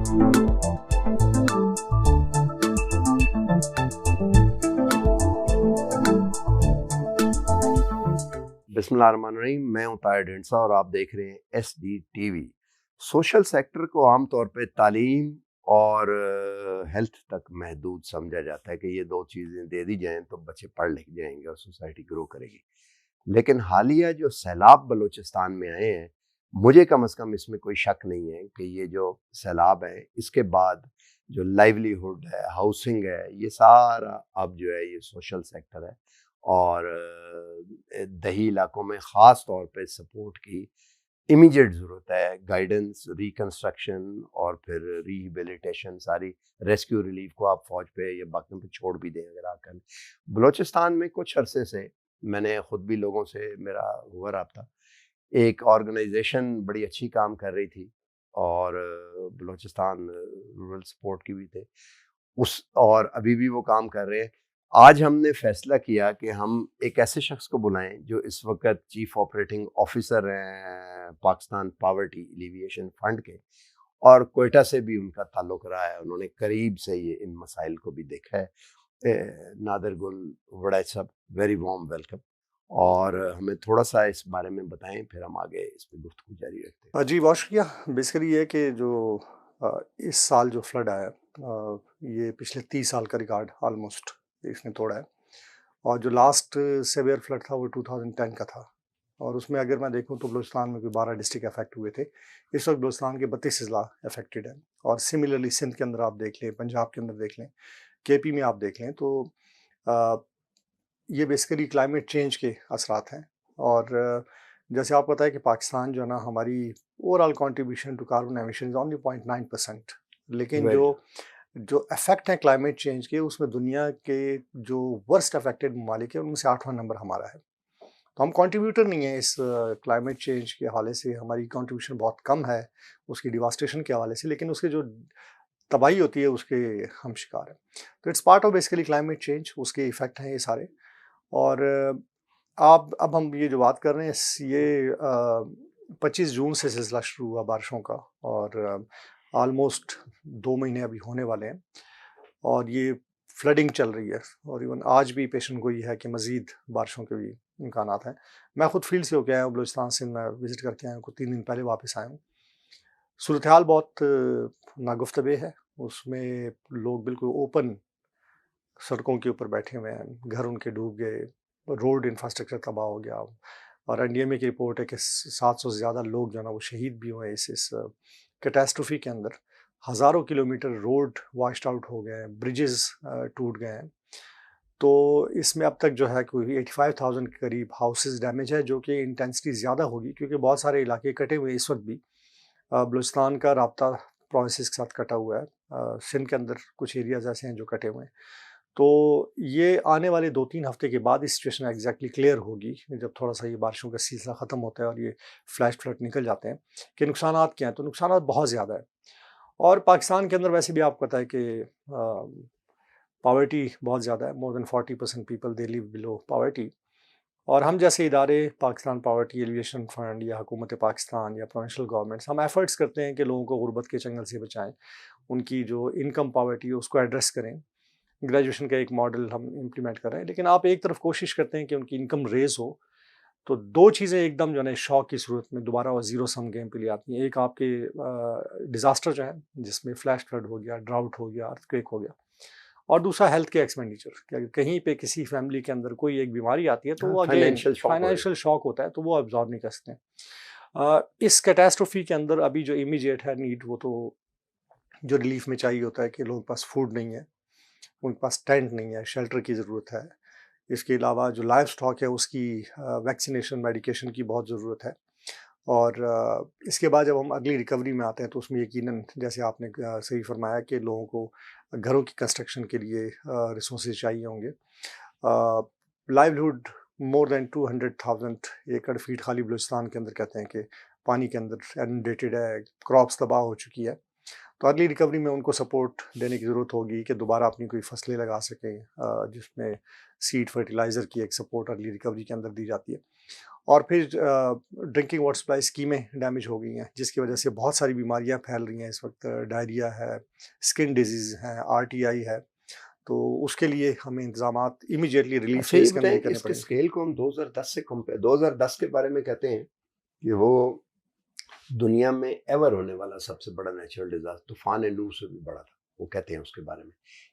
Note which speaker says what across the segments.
Speaker 1: बिस्मिल्लाहिर्रहमानिर्रहीम। मैं हूं ताहिर ढिंडसा और आप देख रहे हैं SD TV। सोशल सेक्टर को आमतौर पे तालीम और हेल्थ तक महदूद समझा जाता है कि ये दो चीज़ें दे दी जाएं तो बच्चे पढ़ लिख जाएंगे और सोसाइटी ग्रो करेगी। लेकिन हालिया जो सैलाब बलूचिस्तान में आए हैं, मुझे कम से कम इसमें कोई शक नहीं है कि ये जो सैलाब है इसके बाद जो लाइवलीहुड है, हाउसिंग है, ये सारा अब जो है ये सोशल सेक्टर है। और दही इलाकों में ख़ास तौर पे सपोर्ट की इमीडिएट ज़रूरत है, गाइडेंस, रिकंस्ट्रक्शन और फिर रिहेबिलिटेशन। सारी रेस्क्यू रिलीफ को आप फ़ौज पे या बाकियों पे छोड़ भी दें अगर आकर। बलूचिस्तान में कुछ अरसे से मैंने ख़ुद भी लोगों से मेरा हुआ रब्ता, एक ऑर्गेनाइजेशन बड़ी अच्छी काम कर रही थी और बलूचिस्तान रूरल सपोर्ट की भी थे उस, और अभी भी वो काम कर रहे हैं। आज हमने फैसला किया कि हम एक ऐसे शख्स को बुलाएं जो इस वक्त चीफ ऑपरेटिंग ऑफिसर हैं पाकिस्तान पॉवर्टी एलिविएशन फंड के, और कोयटा से भी उनका ताल्लुक रहा है, उन्होंने करीब से ये इन मसाइल को भी देखा है। नादिर गुल वड़ाई साहब, वेरी वार्म वेलकम, और हमें थोड़ा सा इस बारे में बताएं, फिर हम आगे इस पर गुफ्तगू जारी रखते हैं।
Speaker 2: जी बहुत शुक्रिया। बेसिकली ये कि जो इस साल जो फ्लड आया, ये पिछले 30 साल का रिकॉर्ड ऑलमोस्ट इसने तोड़ा है। और जो लास्ट सेवियर फ्लड था वो 2010 का था, और उसमें अगर मैं देखूं तो बलूचिस्तान में कोई 12 डिस्ट्रिक्ट अफेक्ट हुए थे। इस वक्त बलूचिस्तान के 32 अजला अफेक्टेड हैं, और सिमिलरली सिंध के अंदर आप देख लें, पंजाब के अंदर देख लें, KP में आप देख लें, तो ये बेसिकली क्लाइमेट चेंज के असरात हैं। और जैसे आपको पता है कि पाकिस्तान जो है ना, हमारी overall contribution to carbon emission only 0.9%, लेकिन जो इफेक्ट है क्लाइमेट चेंज के, उसमें दुनिया के जो वर्स्ट अफेक्टेड ममालिक है उनमें से 8वां नंबर हमारा है। तो हम कंट्रीब्यूटर नहीं है इस क्लाइमेट चेंज के हवाले से, हमारी कंट्रीब्यूशन बहुत कम है उसकी डिवास्टेशन के हवाले से, लेकिन उसके जो तबाही होती है उसके हम शिकार हैं। तो it's part of basically climate change, उसके इफेक्ट हैं ये सारे। और आप अब हम ये जो बात कर रहे हैं, ये 25 जून से सिलसिला शुरू हुआ बारिशों का, और ऑलमोस्ट 2 महीने अभी होने वाले हैं, और ये फ्लडिंग चल रही है, और इवन आज भी पेशन गोई है कि मज़ीद बारिशों के भी इम्कानात हैं। मैं खुद फील्ड से होकर आया हूँ, बलूचिस्तान से मैं विज़िट करके आया हूँ, 3 दिन पहले वापस आया हूँ। सूरत हाल बहुत नागुफ्तबे है, उसमें लोग बिल्कुल ओपन सड़कों के ऊपर बैठे हुए हैं, घर उनके डूब गए, रोड इंफ्रास्ट्रक्चर तबाह हो गया। और NDMA की रिपोर्ट है कि 700 से ज़्यादा लोग जो है ना वो शहीद भी हुए इस कैटास्ट्रोफी के अंदर। हज़ारों किलोमीटर रोड वॉश्ड आउट हो गए हैं, ब्रिजेस टूट गए हैं। तो इसमें अब तक जो है कोई 85,000 के करीब हाउसेस डैमेज है, जो कि इंटेंसिटी ज़्यादा होगी क्योंकि बहुत सारे इलाके कटे हुए हैं इस वक्त भी। बलूचिस्तान का राब्ता प्रोविंसेस के साथ कटा हुआ है, सिंध के अंदर कुछ एरियाज़ ऐसे हैं जो कटे हुए हैं। तो ये आने वाले 2-3 हफ्ते के बाद इस सिचुएशन एग्जैक्टली क्लियर होगी, जब थोड़ा सा ये बारिशों का सिलसिला ख़त्म होता है और ये फ्लैश फ्लड निकल जाते हैं कि नुकसानात क्या हैं। तो नुकसानात बहुत ज़्यादा है, और पाकिस्तान के अंदर वैसे भी आपको पता है कि पॉवर्टी बहुत ज़्यादा है। More than 40% people they live below poverty. और हम जैसे इदारे, पाकिस्तान पॉवर्टी एलिवेशन फंड या हुकूमत पाकिस्तान या प्रोविंशियल गवर्नमेंट्स, हम एफर्ट्स करते हैं कि लोगों को गुर्बत के चंगल से बचाएं, उनकी जो इनकम पॉवर्टी है उसको एड्रेस करें। ग्रेजुएशन का एक मॉडल हम इम्प्लीमेंट कर रहे हैं, लेकिन आप एक तरफ कोशिश करते हैं कि उनकी इनकम रेज हो, तो 2 चीज़ें एकदम जो है शॉक की सूरत में दोबारा वो ज़ीरो सम गेम पे ले आती हैं। एक आपके डिज़ास्टर जो है, जिसमें फ्लैश फ्लड हो गया, ड्राउट हो गया, अर्थक्वेक हो गया, और दूसरा हेल्थ के एक्सपेंडिचर, कि अगर कहीं पे किसी फैमिली के अंदर कोई एक बीमारी आती है तो वो अगेन फाइनेंशियल शॉक होता है, तो वो अब्जॉर्ब नहीं कर सकते हैं। इस कैटास्ट्रोफी के अंदर अभी जो इमीडिएट है नीड, वो तो जो रिलीफ में चाहिए होता है कि लोगों के पास फूड नहीं है, उनके पास टेंट नहीं है, शेल्टर की ज़रूरत है। इसके अलावा जो लाइफ स्टॉक है उसकी वैक्सीनेशन, मेडिकेशन की बहुत ज़रूरत है। और इसके बाद जब हम अगली रिकवरी में आते हैं तो उसमें यकीनन, जैसे आपने सही फरमाया, कि लोगों को घरों की कंस्ट्रक्शन के लिए रिसोर्सेज चाहिए होंगे। लाइवलीहुड मोर देन 200,000 एकड़ फीट खाली बलूचिस्तान के अंदर कहते हैं कि पानी के अंदर इनडेटेड है, क्रॉप्स तबाह हो चुकी है। तो अगली रिकवरी में उनको सपोर्ट देने की ज़रूरत होगी कि दोबारा अपनी कोई फसलें लगा सकें, जिसमें सीड फर्टिलाइज़र की एक सपोर्ट अगली रिकवरी के अंदर दी जाती है। और फिर ड्रिंकिंग वाटर सप्लाई स्कीमें डैमेज हो गई हैं, जिसकी वजह से बहुत सारी बीमारियां फैल रही हैं इस वक्त। डायरिया है, स्किन डिजीज़ है, आरटीआई है। तो उसके लिए हमें इंतजामात इमीडिएटली रिलीफ
Speaker 1: अच्छा, ये
Speaker 2: फेज़ के अंदर
Speaker 1: बताएं
Speaker 2: ही
Speaker 1: कि
Speaker 2: करने
Speaker 1: इसके
Speaker 2: पड़ेंगे।
Speaker 1: स्केल को हम 2010 से कंपेयर, 2010 के बारे में कहते हैं कि वो दुनिया में एवर होने वाला सबसे बड़ा नेचुरल डिजास्टर, तूफान नूह से भी बड़ा था, वो कहते हैं उसके बारे में।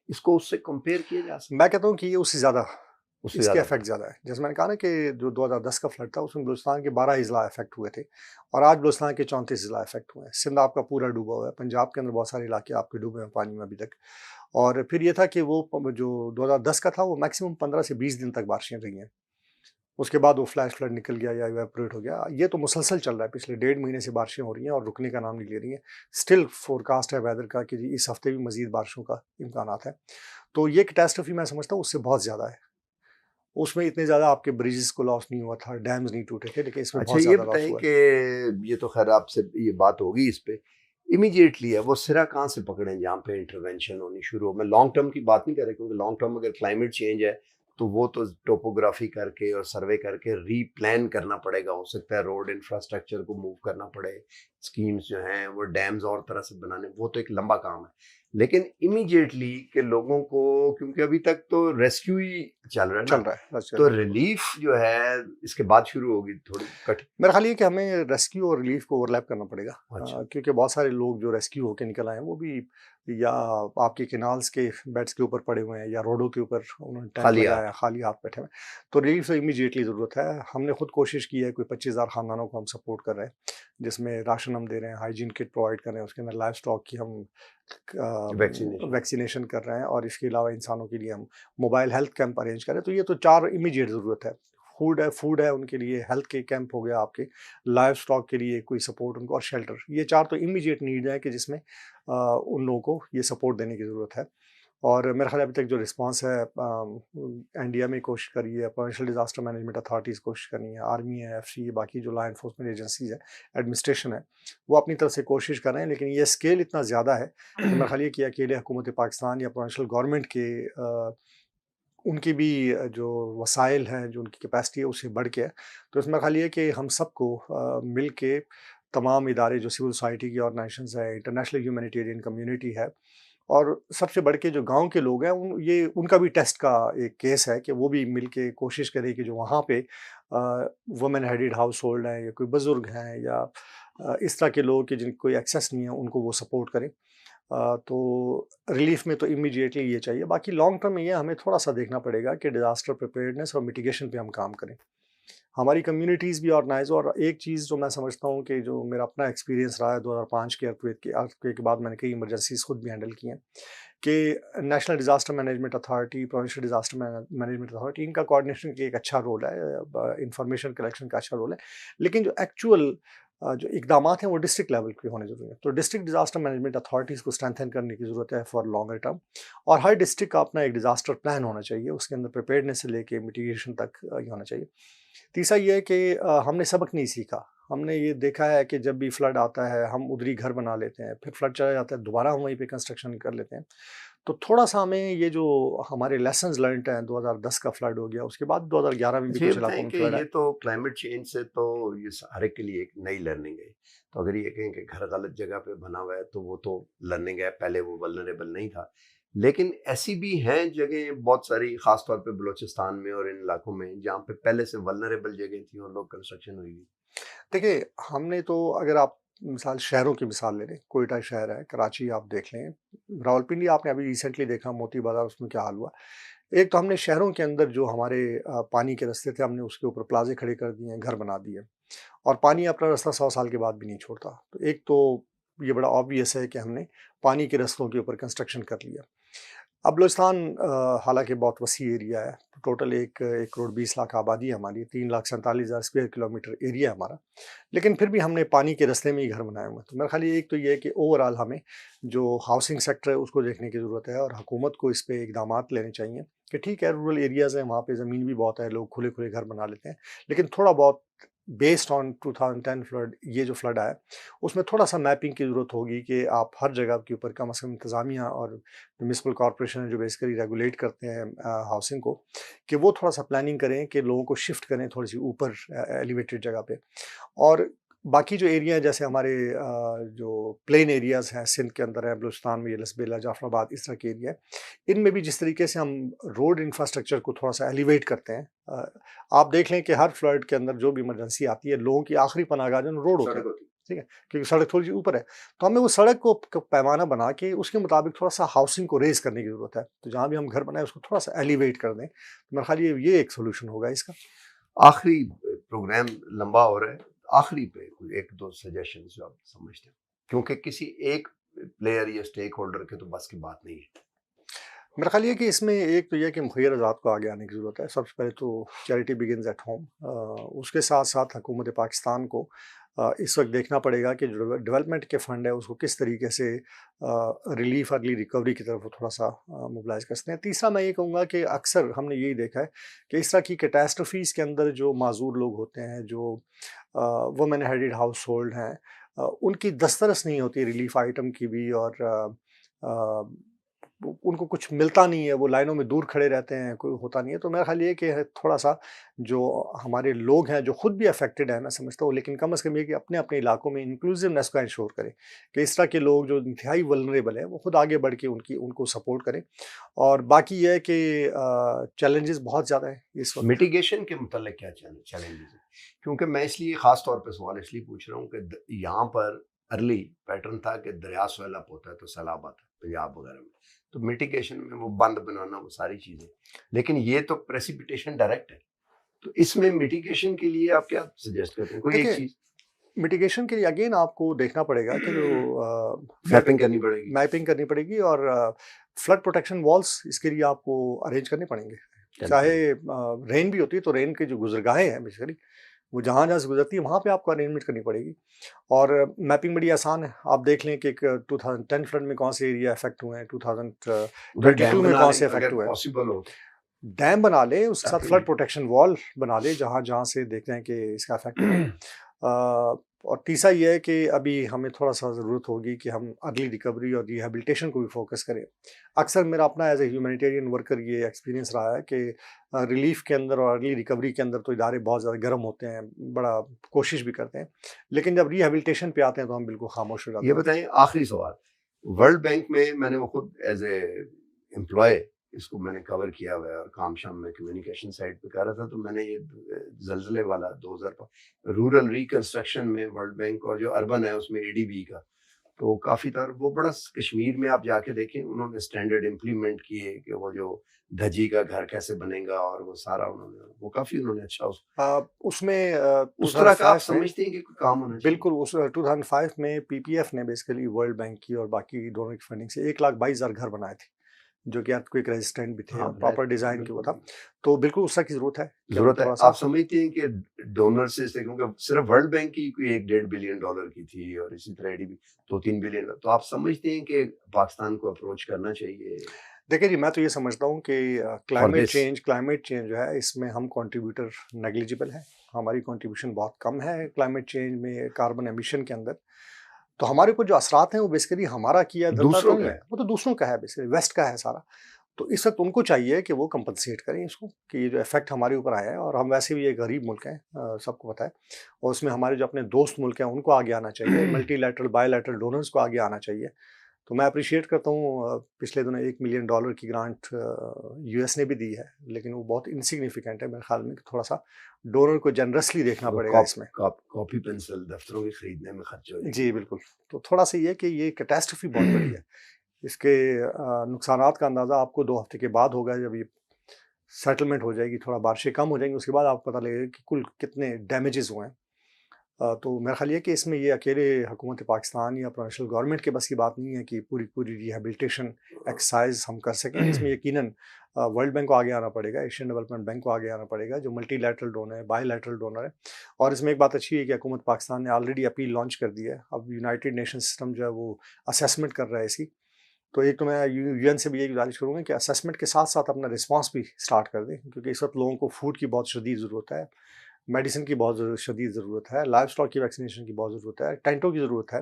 Speaker 1: इसको उससे कंपेयर किया जा सकता
Speaker 2: मैं कहता हूँ कि ये उससे ज़्यादा,
Speaker 1: है? उससे
Speaker 2: इसके
Speaker 1: ज़्यादा था।
Speaker 2: इफेक्ट ज़्यादा है। जैसे मैंने कहा ना कि जो 2010 का फ्लड था उसमें बलूचिस्तान के 12 अजला इफेक्ट हुए थे, और आज बलूचिस्तान के 34 अजला इफेक्ट हुए हैं। सिंध आपका पूरा डूबा हुआ है, पंजाब के अंदर बहुत सारे इलाके आपके डूबे हैं पानी में अभी तक। और फिर ये था कि वो जो 2010 का था वो मैक्सिमम 15 से 20 दिन तक बारिशें रही हैं। उसके बाद वो फ्लैश फ्लड निकल गया या इवेपोरेट हो गया। ये तो मुसलसल चल रहा है, पिछले 1.5 महीने से बारिशें हो रही हैं और रुकने का नाम नहीं ले रही हैं। स्टिल फोरकास्ट है वेदर का कि जी इस हफ्ते भी मजीद बारिशों का इम्कानात है। तो ये कैटास्ट्रोफी मैं समझता हूँ उससे बहुत ज़्यादा है। उसमें इतने ज़्यादा आपके ब्रिजेस को लॉस नहीं हुआ था, डैम्स नहीं टूटे थे, लेकिन इसमें
Speaker 1: अच्छा,
Speaker 2: बहुत
Speaker 1: ये
Speaker 2: ज़्यादा लॉस
Speaker 1: बताएं
Speaker 2: हुआ है।
Speaker 1: कि ये तो खैर आपसे ये बात होगी इस पे, इमीडिएटली है वो सिरा कहाँ से पकड़ें जहाँ पे इंटरवेंशन होनी शुरू हो? मैं लॉन्ग टर्म की बात नहीं कर रहा, क्योंकि लॉन्ग टर्म अगर क्लाइमेट चेंज है तो वो तो टोपोग्राफी करके और सर्वे करके रीप्लान करना पड़ेगा। हो सकता है रोड इंफ्रास्ट्रक्चर को मूव करना पड़े, स्कीम्स जो हैं वो डैम्स और तरह से बनाने, वो तो एक लंबा काम है। लेकिन इमीडिएटली के लोगों को, क्योंकि अभी तक तो रेस्क्यू ही चल रहा है
Speaker 2: चल
Speaker 1: ना,
Speaker 2: रहा है, बस चल
Speaker 1: तो
Speaker 2: रहा है, बिल्कुल।
Speaker 1: रिलीफ जो है इसके बाद शुरू होगी थोड़ी कठिन।
Speaker 2: मेरा ख्याल ये है कि हमें रेस्क्यू और रिलीफ को ओवरलैप करना पड़ेगा,
Speaker 1: अच्छा,
Speaker 2: क्योंकि बहुत सारे लोग जो रेस्क्यू होके निकल आए हैं वो भी या आपके कैनाल्स के बेड्स के ऊपर पड़े हुए हैं या रोडों के ऊपर उन्होंने टेंट
Speaker 1: खाली
Speaker 2: लगाया,
Speaker 1: हाथ।
Speaker 2: खाली हाथ बैठे हुए हैं। तो रिलीफ से इमीडिएटली ज़रूरत है। हमने खुद कोशिश की है, कोई 25,000 खानदानों को हम सपोर्ट कर रहे हैं, जिसमें राशन हम दे रहे हैं, हाइजीन किट प्रोवाइड कर रहे हैं, उसके अंदर लाइफ स्टॉक की हम
Speaker 1: वैक्सीनेशन।
Speaker 2: वैक्सीनेशन कर रहे हैं, और इसके अलावा इंसानों के लिए हम मोबाइल हेल्थ कैंप अरेंज करें। तो ये तो 4 इमीडिएट ज़रूरत है। फूड है उनके लिए, हेल्थ के कैंप हो गया आपके, लाइफ स्टॉक के लिए कोई सपोर्ट उनको, और शेल्टर। ये 4 तो इमीडिएट नीड है कि जिसमें उन लोगों को ये सपोर्ट देने की ज़रूरत है। और मेरा ख्याल है अभी तक जो रिस्पांस है, एनडीएम में कोशिश करी है, प्रोविंशियल डिजास्टर मैनेजमेंट अथॉरिटीज़ कोशिश करनी है, आर्मी है, एफसी, बाकी जो लॉ एनफोर्समेंट एजेंसीज है, एडमिनिस्ट्रेशन है, वो अपनी तरफ से कोशिश कर रहे हैं। लेकिन ये स्केल इतना ज़्यादा है कि मेरा ख्याल ये कि अकेले हुकूमत पाकिस्तान या प्रोविंशियल गवर्नमेंट के उनकी भी जो वसाइल हैं, जो उनकी कैपेसिटी है, उससे बढ़ के है। तो इसमें ख़ाली है कि हम सबको मिल के तमाम इदारे जो सिविल सोसाइटी की ऑर्गेनाइजेशंस हैं, इंटरनेशनल ह्यूमैनिटेरियन कम्युनिटी है, और सबसे बढ़ के जो गाँव के लोग हैं, उनका भी टेस्ट का एक केस है कि वो भी मिल के कोशिश करें कि जो वहाँ पे वुमेन हेडेड हाउस होल्ड हैं या कोई बुज़ुर्ग हैं या इस तरह के लोग कि जिनको कोई एक्सेस नहीं है, उनको वो सपोर्ट करें। तो रिलीफ में तो इमीडिएटली ये चाहिए। बाकी लॉन्ग टर्म में ये हमें थोड़ा-सा देखना पड़ेगा कि डिज़ास्टर प्रिपेयर्डनेस और मिटिगेशन पे हम काम करें। हमारी कम्युनिटीज़ भी ऑर्गनाइज़ हो, और एक चीज़ जो मैं समझता हूँ कि जो मेरा अपना एक्सपीरियंस रहा है 2005 के अर्थक्वेक के बाद मैंने कई इमरजेंसीज़ खुद भी हैंडल की हैं, कि national disaster management authority, provincial disaster management authority, इनका कोऑर्डिनेशन की एक अच्छा रोल है, इंफॉर्मेशन कलेक्शन का अच्छा रोल है। लेकिन जो एक्चुअल जो इकदामात हैं वो डिस्ट्रिक्ट लेवल पे होने ज़रूरी हैं। तो डिस्ट्रिक्ट डिज़ास्टर मैनेजमेंट अथॉरिटीज़ को स्ट्रेंथन करने की ज़रूरत है फॉर लॉन्गर टर्म, और हर डिस्ट्रिक्ट का अपना एक डिज़ास्टर प्लान होना चाहिए, उसके अंदर प्रिपेयर्डनेस से लेके मिटिगेशन तक ये होना चाहिए। तीसरा ये है कि हमने सबक नहीं सीखा। हमने ये देखा है कि जब भी फ्लड आता है हम उधर ही घर बना लेते हैं, फिर फ्लड चला जाता है दोबारा हम वहीं पे कंस्ट्रक्शन कर लेते हैं। तो थोड़ा-सा हमें ये जो हमारे लेसन्स लर्न्ड हैं, 2010 का फ्लड हो गया, उसके बाद 2011 में भी
Speaker 1: अच्छा, ये
Speaker 2: कुछ इलाकों
Speaker 1: बताएं
Speaker 2: में
Speaker 1: कि
Speaker 2: फ्लड
Speaker 1: ये
Speaker 2: आया।
Speaker 1: तो क्लाइमेट चेंज से तो ये हर एक के लिए एक नई लर्निंग है। तो अगर ये कहें कि घर गलत जगह पे बना हुआ है तो वो तो लर्निंग है, पहले वो वल्नरेबल नहीं था। लेकिन ऐसी भी हैं जगह बहुत सारी, खास तौर पे बलूचिस्तान में और इन इलाकों में, जहाँ पे पहले से वल्नरेबल जगह थी और लोग कंस्ट्रक्शन हुई हुई।
Speaker 2: देखिए, हमने तो अगर आप मिसाल शहरों की मिसाल ले लें, कोयटा शहर है, कराची आप देख लें, रावलपिंडी आपने अभी रिसेंटली देखा, मोती बाज़ार, उसमें क्या हाल हुआ। एक तो हमने शहरों के अंदर जो हमारे पानी के रास्ते थे, हमने उसके ऊपर प्लाज़े खड़े कर दिए हैं, घर बना दिए, और पानी अपना रास्ता 100 साल के बाद भी नहीं छोड़ता। तो एक तो ये बड़ा ऑब्वियस है कि हमने पानी के रास्तों के ऊपर कंस्ट्रक्शन कर लिया। अब बलूचिस्तान हालाँकि बहुत वसी एरिया है, टोटल 1 करोड़ 20 लाख आबादी है हमारी, 3,47,000 स्क्वायर किलोमीटर एरिया है हमारा। लेकिन फिर भी हमने पानी के रास्ते में ही घर बनाए हुए हैं। तो मेरा ख़्याल एक तो ये है कि ओवरऑल हमें जो हाउसिंग सेक्टर है उसको देखने की ज़रूरत है, और हुकूमत को इस पे इक़दामात लेने चाहिए कि ठीक है, रूरल एरियाज़ हैं, वहाँ पे ज़मीन भी बहुत है, लोग खुले-खुले घर बना लेते हैं। लेकिन थोड़ा बहुत बेस्ड ऑन 2010 फ्लड, ये जो फ्लड आया उसमें थोड़ा सा मैपिंग की ज़रूरत होगी कि आप हर जगह के ऊपर कम से कम इंतज़ामिया और म्यूनिसिपल कॉरपोरेशन जो बेसिकली रेगुलेट करते हैं हाउसिंग को, कि वो थोड़ा सा प्लानिंग करें कि लोगों को शिफ्ट करें थोड़ी सी ऊपर एलिवेटेड जगह पे। और बाकी जो एरिया है जैसे हमारे जो प्लेन एरियाज़ हैं सिंध के अंदर है, बलूचिस्तान में ये लसबेला, जाफराबाद, इस तरह के एरिया है, इनमें भी जिस तरीके से हम रोड इंफ्रास्ट्रक्चर को थोड़ा सा एलिवेट करते हैं, आप देख लें कि हर फ्लड के अंदर जो भी इमरजेंसी आती है, लोगों की आखिरी पनाहगाह जो रोड होता है, ठीक है, क्योंकि सड़क थोड़ी सी ऊपर है, तो हमें वो सड़क को पैमाना बना के उसके मुताबिक थोड़ा सा हाउसिंग को रेज करने की ज़रूरत है। तो जहाँ भी हम घर बनाए उसको थोड़ा सा एलिवेट कर दें, तो मेरे ख्याल ये एक सोल्यूशन होगा इसका।
Speaker 1: आखिरी प्रोग्राम लंबा हो रहा है, आखिरी पे कोई एक दो सजेशन जो आप समझते हैं, क्योंकि किसी एक प्लेयर या स्टेक होल्डर के तो बस की बात नहीं है।
Speaker 2: मेरा ख्याल ये कि इसमें एक तो यह कि मुखैर आज़ाद को आगे आने की ज़रूरत है। सबसे पहले तो चैरिटी बिगिंस एट होम। उसके साथ साथ हुकूमत पाकिस्तान को इस वक्त देखना पड़ेगा कि जो डेवलपमेंट के फ़ंड है उसको किस तरीके से रिलीफ अर्ली रिकवरी की तरफ वो थोड़ा सा मोबिलाइज कर सकते हैं। तीसरा मैं ये कहूँगा कि अक्सर हमने यही देखा है कि इस तरह की कैटास्ट्रफीज़ के अंदर जो माजूर लोग होते हैं, जो वुमेन हेडेड हाउस होल्ड हैं, उनकी दस्तरस नहीं होती रिलीफ आइटम की भी, और उनको कुछ मिलता नहीं है, वो लाइनों में दूर खड़े रहते हैं, कोई होता नहीं है। तो मेरा ख्याल ये कि थोड़ा सा जो हमारे लोग हैं जो खुद भी अफेक्टेड हैं, मैं समझता हूँ, लेकिन कम से कम ये कि अपने अपने इलाकों में इंक्लूसिवनेस का इंश्योर करें कि इस तरह के लोग जो इंतहाई वल्नरेबल है वो खुद आगे बढ़ के उनको सपोर्ट करें। और बाकी ये है कि चैलेंजेस बहुत ज़्यादा है इस वक्त।
Speaker 1: मिटिगेशन के मुतालिक क्या चैलेंजेस है? क्योंकि मैं इसलिए खास तौर पे सवाल इसलिए पूछ रहा हूँ कि यहाँ पर अर्ली पैटर्न था कि दरिया स्वैलअप होता है तो सैलाब आता है पंजाब वगैरह में, तो मिटिगेशन में वो बंद बनाना वो सारी चीजें, लेकिन ये तो प्रेसिपिटेशन डायरेक्ट है, तो इसमें मिटिगेशन के लिए आप क्या सजेस्ट करते हैं, कोई एक
Speaker 2: देखिए,
Speaker 1: चीज?
Speaker 2: मिटिगेशन के लिए अगेन आपको देखना पड़ेगा कि जो
Speaker 1: मैपिंग करनी पड़ेगी।
Speaker 2: मैपिंग करनी पड़ेगी, और फ्लड प्रोटेक्शन वॉल्स इसके लिए आपको अरेंज करने पड़ेंगे। चाहे रेन भी होती है तो रेन के जो गुजरगाहें हैं बेसिकली वो जहाँ जहाँ से गुजरती है वहाँ पे आपको अरेंजमेंट करनी पड़ेगी। और मैपिंग बड़ी आसान है, आप देख लें कि 2010 फ्लड में कौन से एरिया इफेक्ट हुए हैं, 2022 में कौन से इफेक्ट हुए हैं।
Speaker 1: पॉसिबल हो
Speaker 2: डैम बना ले, उसके साथ फ्लड प्रोटेक्शन वॉल बना ले जहाँ जहाँ से देख रहे हैं कि इसका इफेक्ट हुआ। और तीसरा ये है कि अभी हमें थोड़ा सा ज़रूरत होगी कि हम अर्ली रिकवरी और रिहेबिलिटेशन को भी फोकस करें। अक्सर मेरा अपना एज ए ह्यूमैनिटेरियन वर्कर ये एक्सपीरियंस रहा है कि रिलीफ के अंदर और अर्ली रिकवरी के अंदर तो इदारे बहुत ज़्यादा गर्म होते हैं, बड़ा कोशिश भी करते हैं, लेकिन जब रिहेबिलिटेशन पे आते हैं तो हम बिल्कुल खामोश हो जाते
Speaker 1: ये
Speaker 2: हैं।
Speaker 1: बताएं, आखिरी सवाल, वर्ल्ड बैंक में मैंने वो खुद एज ए एम्प्लॉय इसको मैंने कवर किया हुआ है और काम शाम में कम्युनिकेशन साइड पे कर रहा था, तो मैंने ये जलजले वाला 2000 रूरल रिकंस्ट्रक्शन में वर्ल्ड बैंक और जो अर्बन है उसमें एडीबी का, तो काफी तरह वो बड़ा कश्मीर में आप जाके देखें उन्होंने स्टैंडर्ड इम्प्लीमेंट किए कि वो जो धजी का घर कैसे बनेगा और वो सारा उन्होंने काफी अच्छा
Speaker 2: उसमें
Speaker 1: उस तरह का आप
Speaker 2: 2005 में
Speaker 1: समझते हैं कि कोई काम होना चाहिए?
Speaker 2: बिल्कुल उस 2005 में पीपीएफ ने बेसिकली वर्ल्ड बैंक की और बाकी दोनों की फंडिंग से 1,22,000 घर बनाए थे, जो कि अर्थक्वेक रेजिस्टेंट भी थे और प्रॉपर डिजाइन की वो था। तो बिल्कुल उस तरह की जरूरत है
Speaker 1: आप समझते हैं कि डोनर से, क्योंकि सिर्फ वर्ल्ड बैंक की कोई $1.5 बिलियन की थी और इसी तरह एडीबी 2-3 बिलियन, तो आप समझते हैं कि पाकिस्तान को अप्रोच करना चाहिए?
Speaker 2: देखिए जी, मैं तो ये समझता हूँ कि क्लाइमेट चेंज जो है इसमें हम कंट्रीब्यूटर नेग्लिजिबल है, हमारी कंट्रीब्यूशन बहुत कम है क्लाइमेट चेंज में, कार्बन एमिशन के अंदर। तो हमारे ऊपर जो असरात हैं वो बेसिकली हमारा किया धंधा तो नहीं है, वो तो दूसरों का है, बेसिकली वेस्ट का है सारा। तो इस वक्त उनको चाहिए कि वो कंपनसेट करें इसको, कि ये जो इफेक्ट हमारे ऊपर आया है, और हम वैसे भी एक गरीब मुल्क हैं, सबको पता है, और उसमें हमारे जो अपने दोस्त मुल्क हैं उनको आगे आना चाहिए, मल्टीलैटरल बायलैटरल डोनर्स को आगे आना चाहिए। तो मैं अप्रिशिएट करता हूँ, पिछले दिनों $1 मिलियन की ग्रांट यूएस ने भी दी है, लेकिन वो बहुत इनसिग्निफिकेंट है मेरे ख्याल में, थोड़ा सा डोनर को जनरसली देखना पड़ेगा इसमें।
Speaker 1: कॉपी पेंसिल दफ्तरों के खरीदने में खर्च हो
Speaker 2: जी बिल्कुल। तो थोड़ा सा ये कि ये कैटास्ट्रफी बहुत बड़ी है, इसके नुकसानात का अंदाज़ा आपको 2 हफ्ते के बाद होगा, जब ये सेटलमेंट हो जाएगी, थोड़ा बारिशें कम हो जाएंगी, उसके बाद आपको पता लगेगा कि कुल कितने डैमेजेस हुए हैं। तो मेरा ख्याल ये कि इसमें ये अकेले हुकूमत पाकिस्तान या प्रोविंशियल गवर्नमेंट के बस की बात नहीं है कि पूरी पूरी रिहेबिलिटेशन एक्सरसाइज हम कर सकें। इसमें यकीनन वर्ल्ड बैंक को आगे आना पड़ेगा, एशियन डेवलपमेंट बैंक को आगे आना पड़ेगा, जो मल्टीलैटरल डोनर है, बायलैटरल डोनर है। और इसमें एक बात अच्छी है कि हुकूमत पाकिस्तान ने ऑलरेडी अपील लॉन्च कर दी है, अब यूनाइटेड नेशन सिस्टम जो है वो असेसमेंट कर रहा है इसकी। तो एक तो मैं यूएन से भी ये गुजारिश करूँगा कि असेसमेंट के साथ साथ अपना रिस्पांस भी स्टार्ट कर दें, क्योंकि इस वक्त लोगों को फूड की बहुत शदीद ज़रूरत है। मेडिसिन की बहुत शदीद ज़रूरत है, लाइव स्टॉक की वैक्सीनेशन की बहुत ज़रूरत है, टेंटों की ज़रूरत है।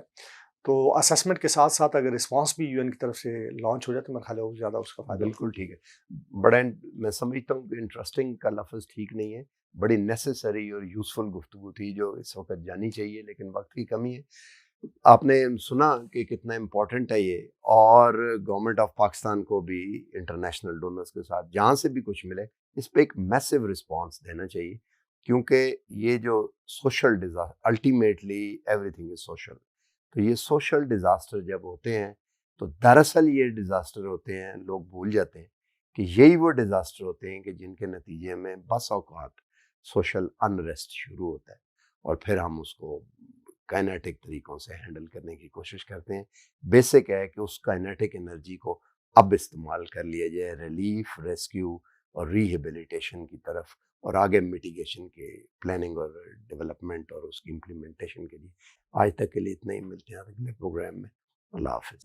Speaker 2: तो असेसमेंट के साथ-साथ अगर रिस्पॉन्स भी यूएन की तरफ से लॉन्च हो जाए तो मेरे ख़्याल है वो ज़्यादा उसका फ़ायदा होगा।
Speaker 1: बिल्कुल ठीक है। बड़ा मैं समझता हूँ कि इंटरेस्टिंग का लफ़्ज़ ठीक नहीं है। बड़ी नेसेसरी और यूज़फुल गुफ्तगू थी जो इस वक़्त जानी चाहिए, लेकिन वक़्त की कमी है। आपने सुना कि कितना इम्पोर्टेंट है ये, और गवर्नमेंट ऑफ पाकिस्तान को भी इंटरनेशनल डोनर्स के साथ जहाँ से भी कुछ मिले इस पे एक मैसिव रिस्पॉन्स देना चाहिए, क्योंकि ये जो social disaster, ultimately everything is social, तो ये सोशल डिज़ास्टर जब होते हैं तो दरअसल ये डिज़ास्टर होते हैं, लोग भूल जाते हैं कि यही वो डिज़ास्टर होते हैं कि जिनके नतीजे में बस औकात सोशल अनरेस्ट शुरू होता है, और फिर हम उसको काइनेटिक तरीकों से हैंडल करने की कोशिश करते हैं। बेसिक है कि उस काइनेटिक एनर्जी को अब इस्तेमाल कर लिया जाए रिलीफ, रेस्क्यू और रिहेबिलिटेशन की तरफ, और आगे मिटिगेशन के प्लानिंग और डेवलपमेंट और उसकी इम्प्लीमेंटेशन के लिए। आज तक के लिए इतना ही, मिलते हैं अगले प्रोग्राम में। अल्लाह हाफिज़।